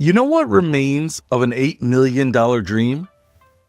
You know what remains of an $8 million dream?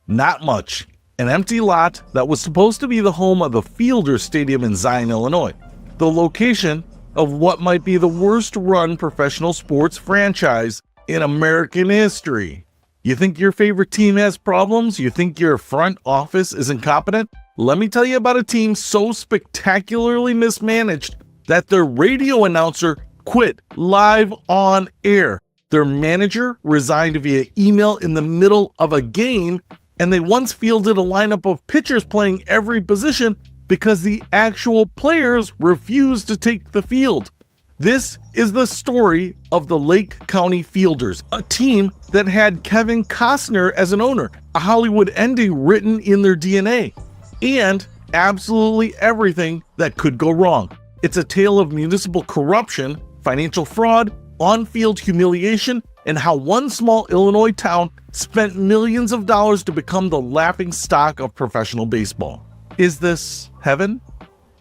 Not much. An empty lot that was supposed to be the home of the Fielders Stadium in Zion, Illinois. The location of what might be the worst run professional sports franchise in American history. You think your favorite team has problems? You think your front office is incompetent? Let me tell you about a team so spectacularly mismanaged that their radio announcer quit live on air. Their manager resigned via email in the middle of a game, and they once fielded a lineup of pitchers playing every position because the actual players refused to take the field. This is the story of the Lake County Fielders, a team that had Kevin Costner as an owner, a Hollywood ending written in their DNA, and absolutely everything that could go wrong. It's a tale of municipal corruption, financial fraud, on-field humiliation, and how one small Illinois town spent millions of dollars to become the laughingstock of professional baseball. Is this heaven?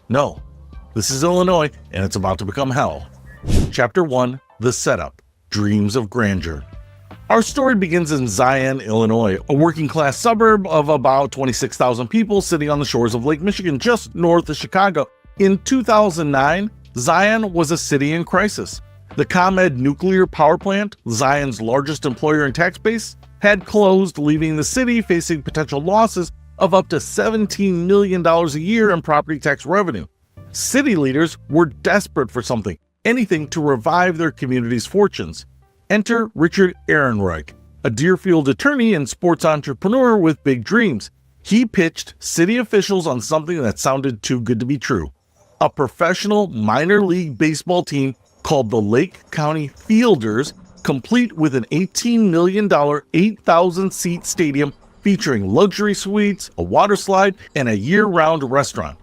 No. This is Illinois, and it's about to become hell. Chapter 1, The Setup, Dreams of Grandeur. Our story begins in Zion, Illinois, a working-class suburb of about 26,000 people sitting on the shores of Lake Michigan, just north of Chicago. In 2009, Zion was a city in crisis. The ComEd nuclear power plant, Zion's largest employer and tax base, had closed, leaving the city facing potential losses of up to $17 million a year in property tax revenue. City leaders were desperate for something, anything to revive their community's fortunes. Enter Richard Ehrenreich, a Deerfield attorney and sports entrepreneur with big dreams. He pitched city officials on something that sounded too good to be true: a professional minor league baseball team called the Lake County Fielders, complete with an $18 million, 8,000-seat stadium featuring luxury suites, a water slide, and a year-round restaurant.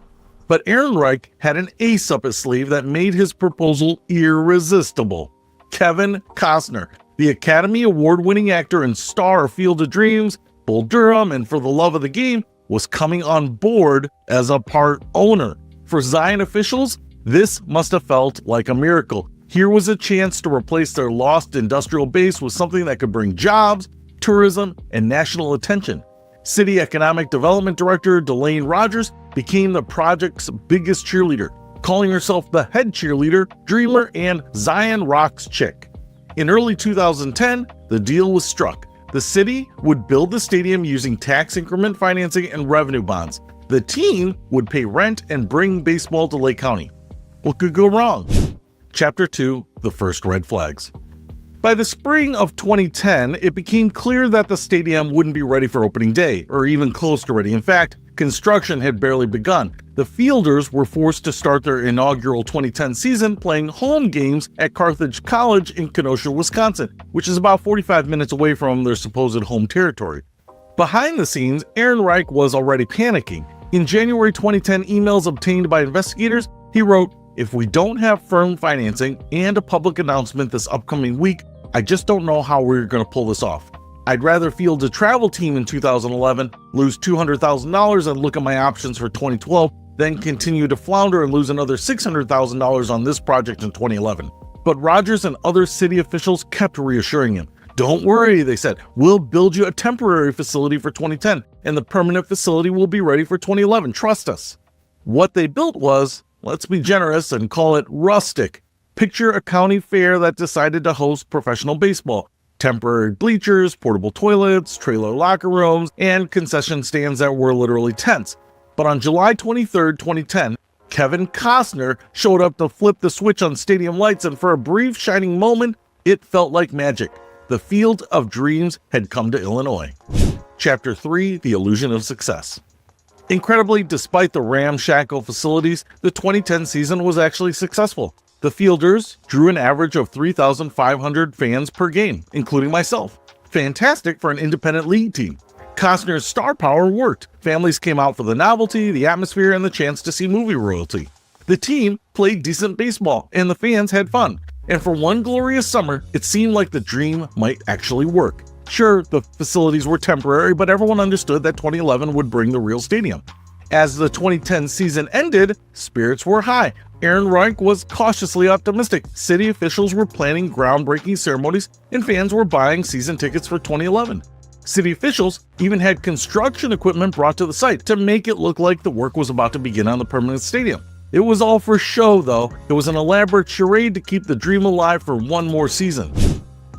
But Ehrenreich had an ace up his sleeve that made his proposal irresistible. Kevin Costner, the Academy Award-winning actor and star of Field of Dreams, Bull Durham, and For the Love of the Game, was coming on board as a part owner. For Zion officials, this must have felt like a miracle. Here was a chance to replace their lost industrial base with something that could bring jobs, tourism, and national attention. City Economic Development Director Delane Rogers became the project's biggest cheerleader, calling herself the head cheerleader, dreamer, and Zion Rocks chick. In early 2010, the deal was struck. The city would build the stadium using tax increment financing and revenue bonds. The team would pay rent and bring baseball to Lake County. What could go wrong? Chapter 2, The First Red Flags. By the spring of 2010, it became clear that the stadium wouldn't be ready for opening day, or even close to ready. In fact, construction had barely begun. The Fielders were forced to start their inaugural 2010 season playing home games at Carthage College in Kenosha, Wisconsin, which is about 45 minutes away from their supposed home territory. Behind the scenes, Ehrenreich was already panicking. In January 2010 emails obtained by investigators, he wrote, "If we don't have firm financing and a public announcement this upcoming week, I just don't know how we're going to pull this off. I'd rather field a travel team in 2011, lose $200,000 and look at my options for 2012, then continue to flounder and lose another $600,000 on this project in 2011. But Rogers and other city officials kept reassuring him. "Don't worry," they said, "we'll build you a temporary facility for 2010, and the permanent facility will be ready for 2011. Trust us." What they built was, let's be generous and call it rustic. Picture a county fair that decided to host professional baseball. Temporary bleachers, portable toilets, trailer locker rooms, and concession stands that were literally tents. But on July 23, 2010, Kevin Costner showed up to flip the switch on stadium lights, and for a brief shining moment, it felt like magic. The Field of Dreams had come to Illinois. Chapter 3, The Illusion of Success. Incredibly, despite the ramshackle facilities, the 2010 season was actually successful. The Fielders drew an average of 3,500 fans per game, including myself. Fantastic for an independent league team. Costner's star power worked. Families came out for the novelty, the atmosphere, and the chance to see movie royalty. The team played decent baseball, and the fans had fun. And for one glorious summer, it seemed like the dream might actually work. Sure, the facilities were temporary, but everyone understood that 2011 would bring the real stadium. As the 2010 season ended, spirits were high. Ehrenreich was cautiously optimistic. City officials were planning groundbreaking ceremonies, and fans were buying season tickets for 2011. City officials even had construction equipment brought to the site to make it look like the work was about to begin on the permanent stadium. It was all for show, though. It was an elaborate charade to keep the dream alive for one more season.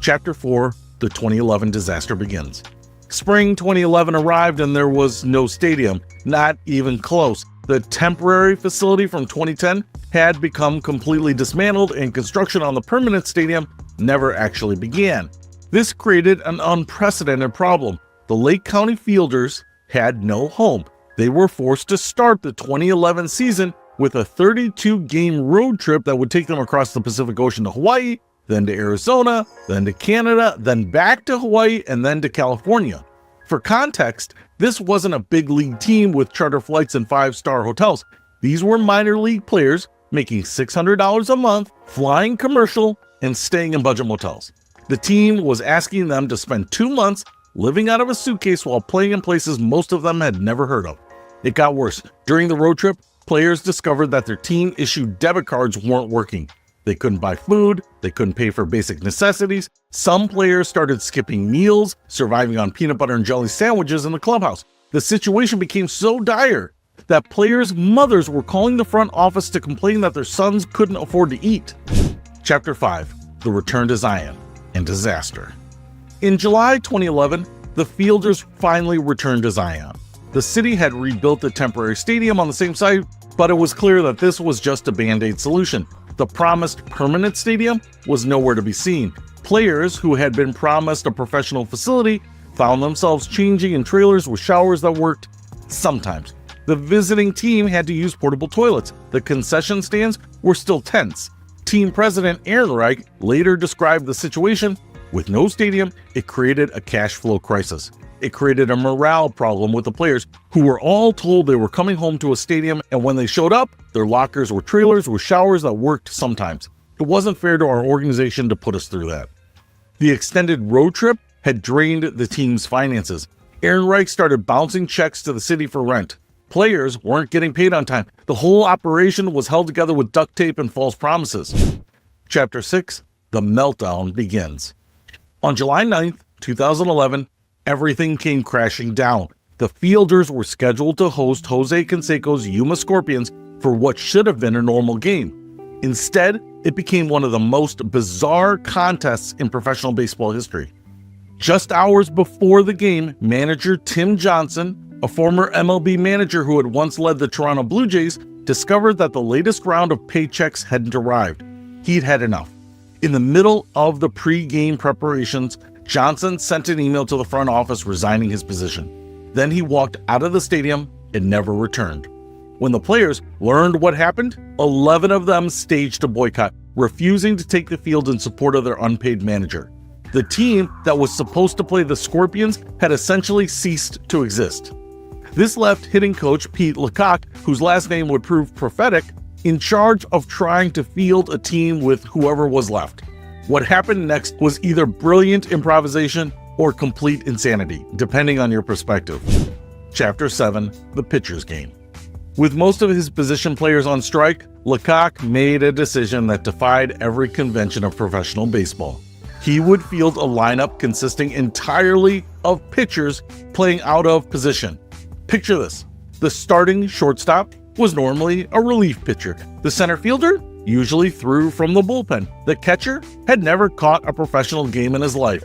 Chapter 4: The 2011 disaster begins. Spring 2011 arrived and there was no stadium, not even close. The temporary facility from 2010 had become completely dismantled and construction on the permanent stadium never actually began. This created an unprecedented problem. The Lake County Fielders had no home. They were forced to start the 2011 season with a 32-game road trip that would take them across the Pacific Ocean to Hawaii, then to Arizona, then to Canada, then back to Hawaii, and then to California. For context, this wasn't a big league team with charter flights and 5-star hotels. These were minor league players making $600 a month, flying commercial, and staying in budget motels. The team was asking them to spend 2 months living out of a suitcase while playing in places most of them had never heard of. It got worse. During the road trip, players discovered that their team-issued debit cards weren't working. They couldn't buy food, they couldn't pay for basic necessities. Some players started skipping meals, surviving on peanut butter and jelly sandwiches in the clubhouse. The situation became so dire that players' mothers were calling the front office to complain that their sons couldn't afford to eat. Chapter 5: The Return to Zion and Disaster. In July 2011, the Fielders finally returned to Zion. The city had rebuilt the temporary stadium on the same site, but it was clear that this was just a band-aid solution. The promised permanent stadium was nowhere to be seen. Players who had been promised a professional facility found themselves changing in trailers with showers that worked sometimes. The visiting team had to use portable toilets. The concession stands were still tents. Team president Ehrenreich later described the situation. With no stadium, it created a cash flow crisis. It created a morale problem with the players who were all told they were coming home to a stadium, and when they showed up, their lockers were trailers with showers that worked sometimes. It wasn't fair to our organization to put us through that. The extended road trip had drained the team's finances. Ehrenreich started bouncing checks to the city for rent. Players weren't getting paid on time. The whole operation was held together with duct tape and false promises. Chapter 6: The Meltdown begins. On July 9th, 2011, everything came crashing down. The Fielders were scheduled to host Jose Canseco's Yuma Scorpions for what should have been a normal game. Instead, it became one of the most bizarre contests in professional baseball history. Just hours before the game, manager Tim Johnson, a former MLB manager who had once led the Toronto Blue Jays, discovered that the latest round of paychecks hadn't arrived. He'd had enough. In the middle of the pre-game preparations, Johnson sent an email to the front office resigning his position. Then he walked out of the stadium and never returned. When the players learned what happened, 11 of them staged a boycott, refusing to take the field in support of their unpaid manager. The team that was supposed to play the Scorpions had essentially ceased to exist. This left hitting coach Pete Lecoq, whose last name would prove prophetic, in charge of trying to field a team with whoever was left. What happened next was either brilliant improvisation or complete insanity, depending on your perspective. Chapter 7: The Pitcher's Game. With most of his position players on strike, Lecoq made a decision that defied every convention of professional baseball. He would field a lineup consisting entirely of pitchers playing out of position. Picture this: the starting shortstop was normally a relief pitcher. The center fielder usually threw from the bullpen. The catcher had never caught a professional game in his life.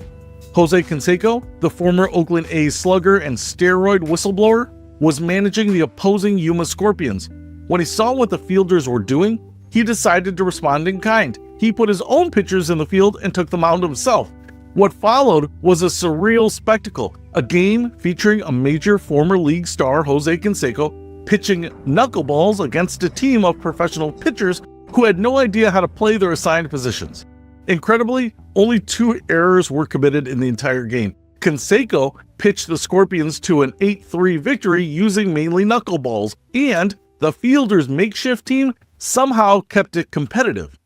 Jose Canseco, the former Oakland A's slugger and steroid whistleblower, was managing the opposing Yuma Scorpions. When he saw what the Fielders were doing, he decided to respond in kind. He put his own pitchers in the field and took the mound himself. What followed was a surreal spectacle, a game featuring a major former league star, Jose Canseco, pitching knuckleballs against a team of professional pitchers who had no idea how to play their assigned positions. Incredibly, only 2 errors were committed in the entire game. Canseco pitched the Scorpions to an 8-3 victory using mainly knuckleballs, and the Fielders' makeshift team somehow kept it competitive.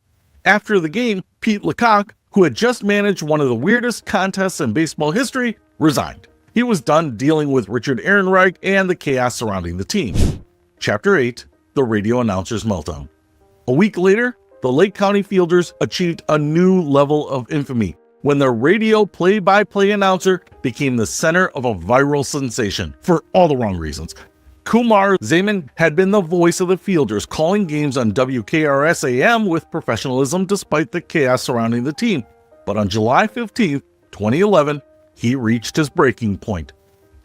After the game, Pete Lecoq, who had just managed one of the weirdest contests in baseball history, resigned. He was done dealing with Richard Ehrenreich and the chaos surrounding the team. Chapter 8, The Radio Announcer's Meltdown. A week later, the Lake County Fielders achieved a new level of infamy when their radio play-by-play announcer became the center of a viral sensation for all the wrong reasons. Kumar Zaman had been the voice of the Fielders, calling games on WKRS-AM with professionalism despite the chaos surrounding the team. But on July 15, 2011, he reached his breaking point.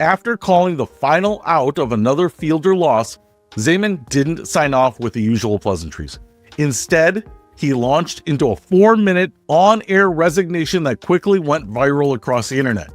After calling the final out of another Fielder loss, Zaman didn't sign off with the usual pleasantries. Instead, he launched into a 4-minute on-air resignation that quickly went viral across the internet.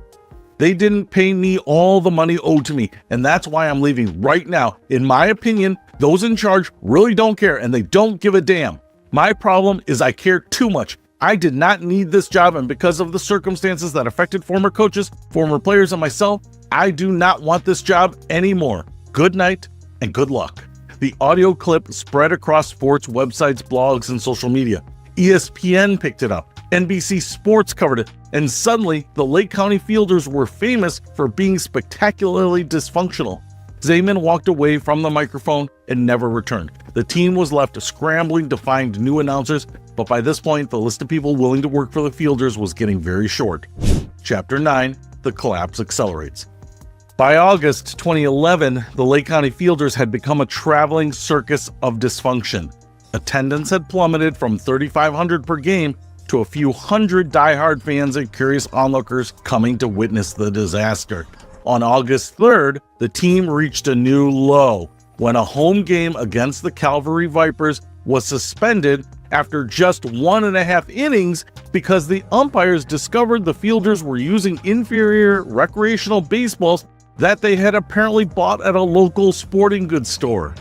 They didn't pay me all the money owed to me, and that's why I'm leaving right now. In my opinion, those in charge really don't care, and they don't give a damn. My problem is I care too much. I did not need this job, and because of the circumstances that affected former coaches, former players, and myself, I do not want this job anymore. Good night, and good luck. The audio clip spread across sports websites, blogs, and social media. ESPN picked it up. NBC Sports covered it. And suddenly, the Lake County Fielders were famous for being spectacularly dysfunctional. Zaman walked away from the microphone and never returned. The team was left scrambling to find new announcers, but by this point, the list of people willing to work for the Fielders was getting very short. Chapter 9, The Collapse Accelerates. By August 2011, the Lake County Fielders had become a traveling circus of dysfunction. Attendance had plummeted from 3,500 per game to a few hundred diehard fans and curious onlookers coming to witness the disaster. On August 3rd, the team reached a new low when a home game against the Calvary Vipers was suspended after just 1.5 innings because the umpires discovered the Fielders were using inferior recreational baseballs that they had apparently bought at a local sporting goods store.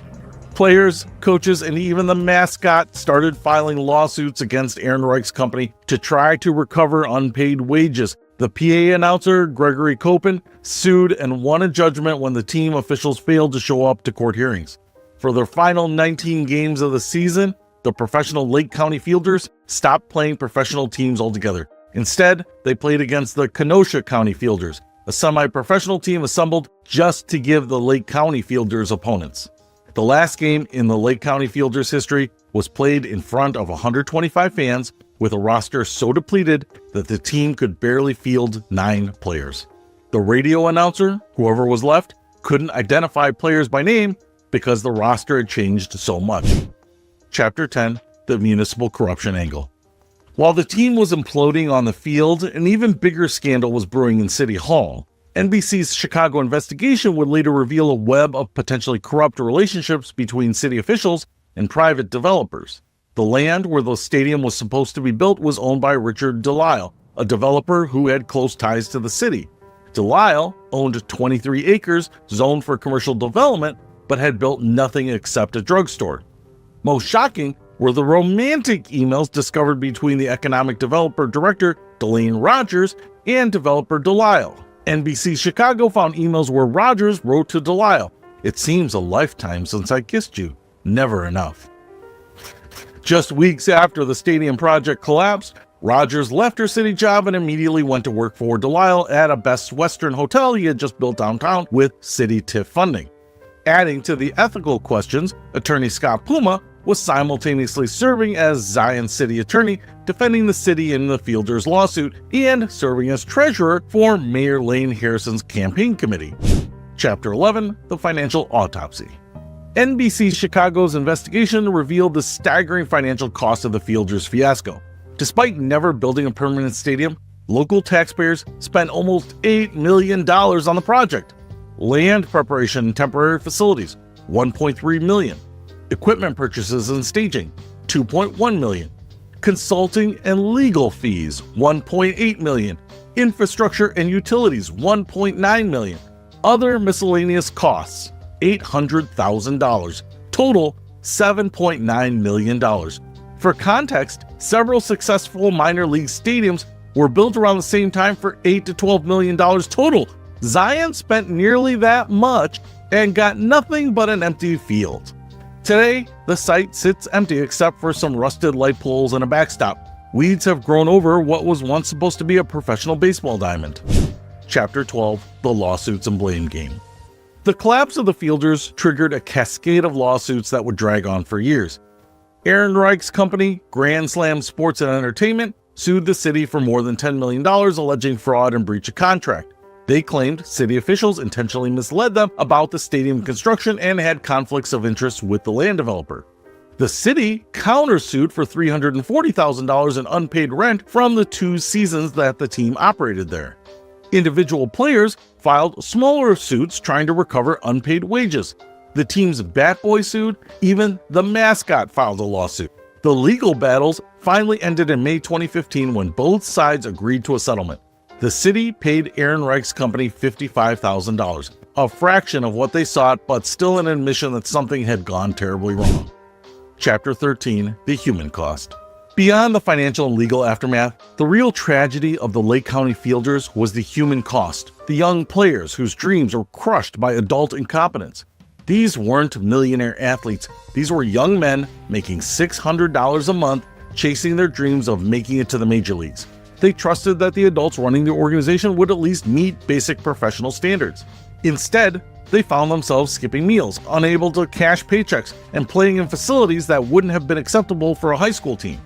Players, coaches, and even the mascot started filing lawsuits against Aaron Reich's company to try to recover unpaid wages. The PA announcer, Gregory Copen, sued and won a judgment when the team officials failed to show up to court hearings. For their final 19 games of the season, the professional Lake County Fielders stopped playing professional teams altogether. Instead, they played against the Kenosha County Fielders, a semi-professional team assembled just to give the Lake County Fielders opponents. The last game in the Lake County Fielders history was played in front of 125 fans with a roster so depleted that the team could barely field 9 players. The radio announcer, whoever was left, couldn't identify players by name because the roster had changed so much. Chapter 10, The Municipal Corruption Angle. While the team was imploding on the field, an even bigger scandal was brewing in City Hall. NBC's Chicago investigation would later reveal a web of potentially corrupt relationships between city officials and private developers. The land where the stadium was supposed to be built was owned by Richard Delisle, a developer who had close ties to the city. Delisle owned 23 acres zoned for commercial development, but had built nothing except a drugstore. Most shocking were the romantic emails discovered between the economic developer director, Delane Rogers, and developer Delisle. NBC Chicago found emails where Rogers wrote to Delisle, "It seems a lifetime since I kissed you. Never enough." Just weeks after the stadium project collapsed, Rogers left her city job and immediately went to work for Delisle at a Best Western hotel he had just built downtown with city TIF funding. Adding to the ethical questions, attorney Scott Puma was simultaneously serving as Zion City Attorney, defending the city in the Fielders lawsuit, and serving as treasurer for Mayor Lane Harrison's campaign committee. Chapter 11, The Financial Autopsy. NBC Chicago's investigation revealed the staggering financial cost of the Fielders fiasco. Despite never building a permanent stadium, local taxpayers spent almost $8 million on the project. Land preparation and temporary facilities, $1.3 million. Equipment purchases and staging, $2.1 million. Consulting and legal fees, $1.8 million. Infrastructure and utilities, $1.9 million. Other miscellaneous costs, $800,000. Total, $7.9 million. For context, several successful minor league stadiums were built around the same time for $8 to $12 million total. Zion spent nearly that much and got nothing but an empty field. Today, the site sits empty except for some rusted light poles and a backstop. Weeds have grown over what was once supposed to be a professional baseball diamond. Chapter 12, The Lawsuits and Blame Game. The collapse of the Fielders triggered a cascade of lawsuits that would drag on for years. Ehrenreich's company, Grand Slam Sports and Entertainment, sued the city for more than $10 million, alleging fraud and breach of contract. They claimed city officials intentionally misled them about the stadium construction and had conflicts of interest with the land developer. The city countersued for $340,000 in unpaid rent from the 2 seasons that the team operated there. Individual players filed smaller suits trying to recover unpaid wages. The team's bat boy sued, even the mascot filed a lawsuit. The legal battles finally ended in May 2015 when both sides agreed to a settlement. The city paid Ehrenreich's company $55,000, a fraction of what they sought, but still an admission that something had gone terribly wrong. Chapter 13: The Human Cost. Beyond the financial and legal aftermath, the real tragedy of the Lake County Fielders was the human cost, the young players whose dreams were crushed by adult incompetence. These weren't millionaire athletes. These were young men making $600 a month, chasing their dreams of making it to the major leagues. They trusted that the adults running the organization would at least meet basic professional standards. Instead, they found themselves skipping meals, unable to cash paychecks, and playing in facilities that wouldn't have been acceptable for a high school team.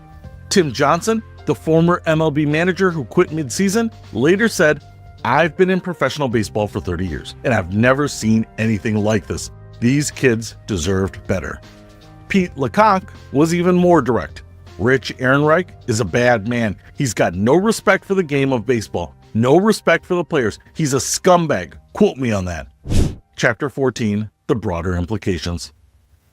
Tim Johnson, the former MLB manager who quit mid-season, later said, "I've been in professional baseball for 30 years, and I've never seen anything like this. These kids deserved better." Pete Lecoq was even more direct. "Rich Ehrenreich is a bad man. He's got no respect for the game of baseball, no respect for the players. He's a scumbag. Quote me on that." Chapter 14: The Broader Implications.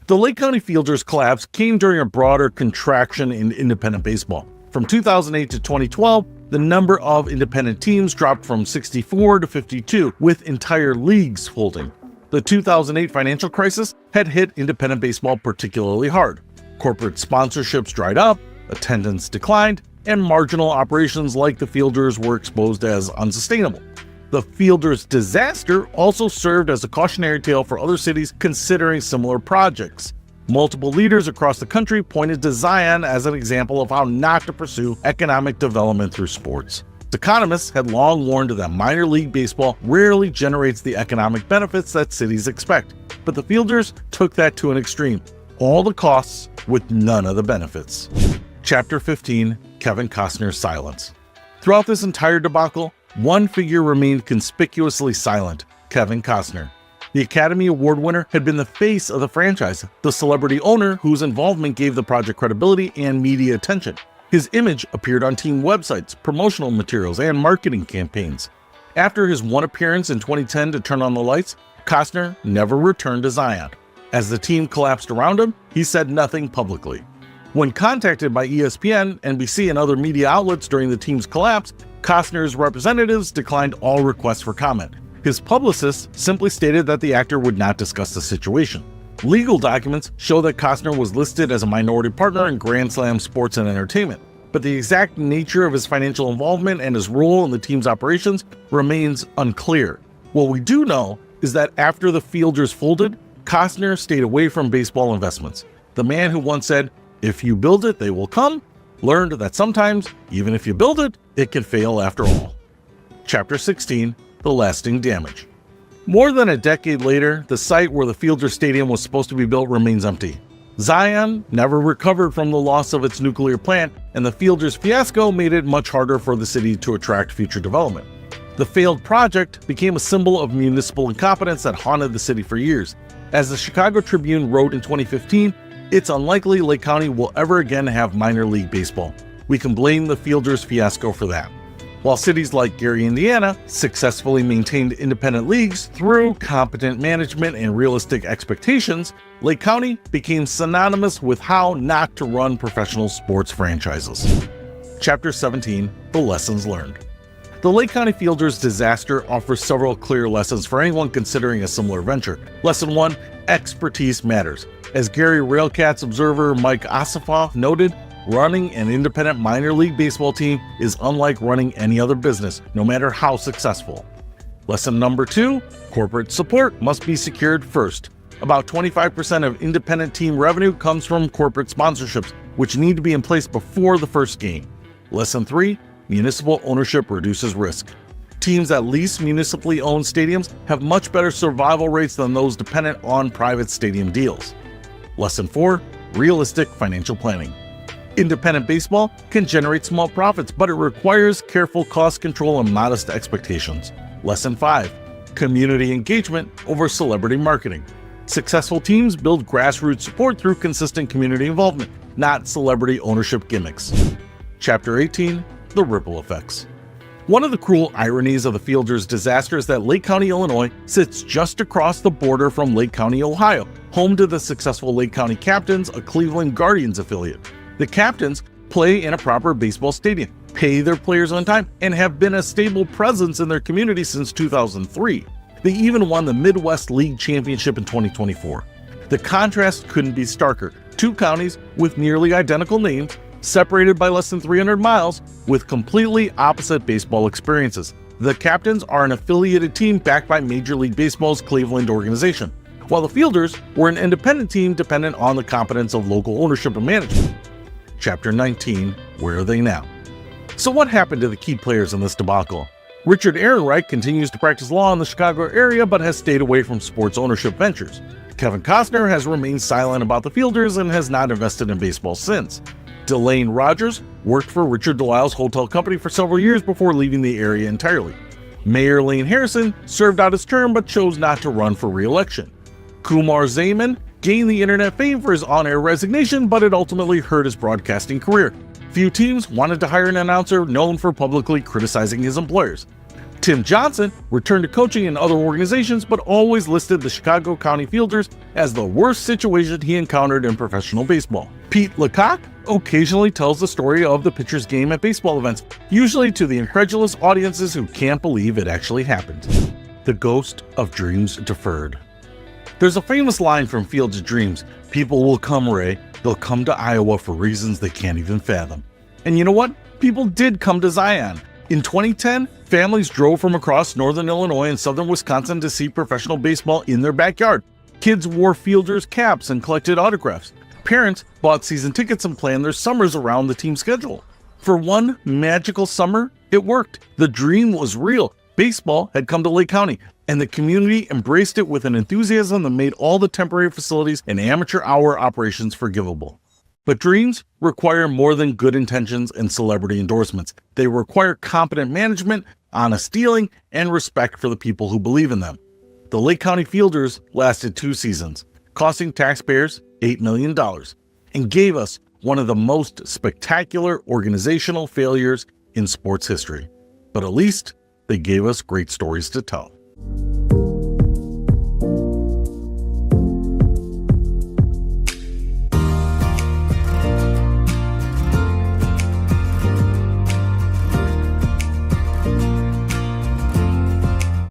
The Lake County Fielders' collapse came during a broader contraction in independent baseball. From 2008 to 2012, the number of independent teams dropped from 64 to 52, with entire leagues folding. The 2008 financial crisis had hit independent baseball particularly hard. Corporate sponsorships dried up, attendance declined, and marginal operations like the Fielders were exposed as unsustainable. The Fielders' disaster also served as a cautionary tale for other cities considering similar projects. Multiple leaders across the country pointed to Zion as an example of how not to pursue economic development through sports. Economists had long warned that minor league baseball rarely generates the economic benefits that cities expect, but the Fielders took that to an extreme. All the costs with none of the benefits. Chapter 15: Kevin Costner's Silence. Throughout this entire debacle, one figure remained conspicuously silent: Kevin Costner. The Academy Award winner had been the face of the franchise, the celebrity owner whose involvement gave the project credibility and media attention. His image appeared on team websites, promotional materials, and marketing campaigns. After his one appearance in 2010 to turn on the lights, Costner never returned to Zion. As the team collapsed around him, he said nothing publicly. When contacted by ESPN, NBC, and other media outlets during the team's collapse, Costner's representatives declined all requests for comment. His publicist simply stated that the actor would not discuss the situation. Legal documents show that Costner was listed as a minority partner in Grand Slam Sports and Entertainment, but the exact nature of his financial involvement and his role in the team's operations remains unclear. What we do know is that after the Fielders folded, Costner stayed away from baseball investments. The man who once said, "If you build it, they will come," learned that sometimes, even if you build it, it can fail after all. Chapter 16: The Lasting Damage. More than a decade later, the site where the Fielders Stadium was supposed to be built remains empty. Zion never recovered from the loss of its nuclear plant, and the Fielders fiasco made it much harder for the city to attract future development. The failed project became a symbol of municipal incompetence that haunted the city for years. As the Chicago Tribune wrote in 2015, "It's unlikely Lake County will ever again have minor league baseball. We can blame the Fielders fiasco for that." While cities like Gary, Indiana, successfully maintained independent leagues through competent management and realistic expectations, Lake County became synonymous with how not to run professional sports franchises. Chapter 17: The Lessons Learned. The Lake County Fielders disaster offers several clear lessons for anyone considering a similar venture. Lesson 1: Expertise matters. As Gary Railcats observer Mike Ossoff noted, running an independent minor league baseball team is unlike running any other business, no matter how successful. Lesson number 2: Corporate support must be secured first. About 25% of independent team revenue comes from corporate sponsorships, which need to be in place before the first game. Lesson 3: Municipal ownership reduces risk. Teams that lease municipally owned stadiums have much better survival rates than those dependent on private stadium deals. Lesson 4. Realistic financial planning. Independent baseball can generate small profits, but it requires careful cost control and modest expectations. Lesson 5. Community engagement over celebrity marketing. Successful teams build grassroots support through consistent community involvement, not celebrity ownership gimmicks. Chapter 18. The ripple effects. One of the cruel ironies of the Fielders' disaster is that Lake County, Illinois sits just across the border from Lake County, Ohio, home to the successful Lake County Captains, a Cleveland Guardians affiliate. The Captains play in a proper baseball stadium, pay their players on time, and have been a stable presence in their community since 2003. They even won the Midwest League Championship in 2024. The contrast couldn't be starker. Two counties with nearly identical names, separated by less than 300 miles, with completely opposite baseball experiences. The Captains are an affiliated team backed by Major League Baseball's Cleveland organization, while the Fielders were an independent team dependent on the competence of local ownership and management. Chapter 19. Where are they now? So what happened to the key players in this debacle? Richard Ehrenreich continues to practice law in the Chicago area but has stayed away from sports ownership ventures. Kevin Costner has remained silent about the Fielders and has not invested in baseball since. Delane Rogers worked for Richard Delisle's hotel company for several years before leaving the area entirely. Mayor Lane Harrison served out his term but chose not to run for re-election. Kumar Zaman gained the internet fame for his on-air resignation, but it ultimately hurt his broadcasting career. Few teams wanted to hire an announcer known for publicly criticizing his employers. Tim Johnson returned to coaching in other organizations, but always listed the Chicago County Fielders as the worst situation he encountered in professional baseball. Pete Lecoq occasionally tells the story of the pitcher's game at baseball events, usually to the incredulous audiences who can't believe it actually happened. The ghost of dreams deferred. There's a famous line from Field of Dreams: "People will come, Ray. They'll come to Iowa for reasons they can't even fathom." And you know what? People did come to Zion. In 2010, families drove from across northern Illinois and southern Wisconsin to see professional baseball in their backyard. Kids wore Fielders caps and collected autographs. Parents bought season tickets and planned their summers around the team schedule. For one magical summer, it worked. The dream was real. Baseball had come to Lake County, and the community embraced it with an enthusiasm that made all the temporary facilities and amateur hour operations forgivable. But dreams require more than good intentions and celebrity endorsements. They require competent management, honest dealing, and respect for the people who believe in them. The Lake County Fielders lasted 2 seasons, costing taxpayers $8 million, and gave us one of the most spectacular organizational failures in sports history. But at least they gave us great stories to tell.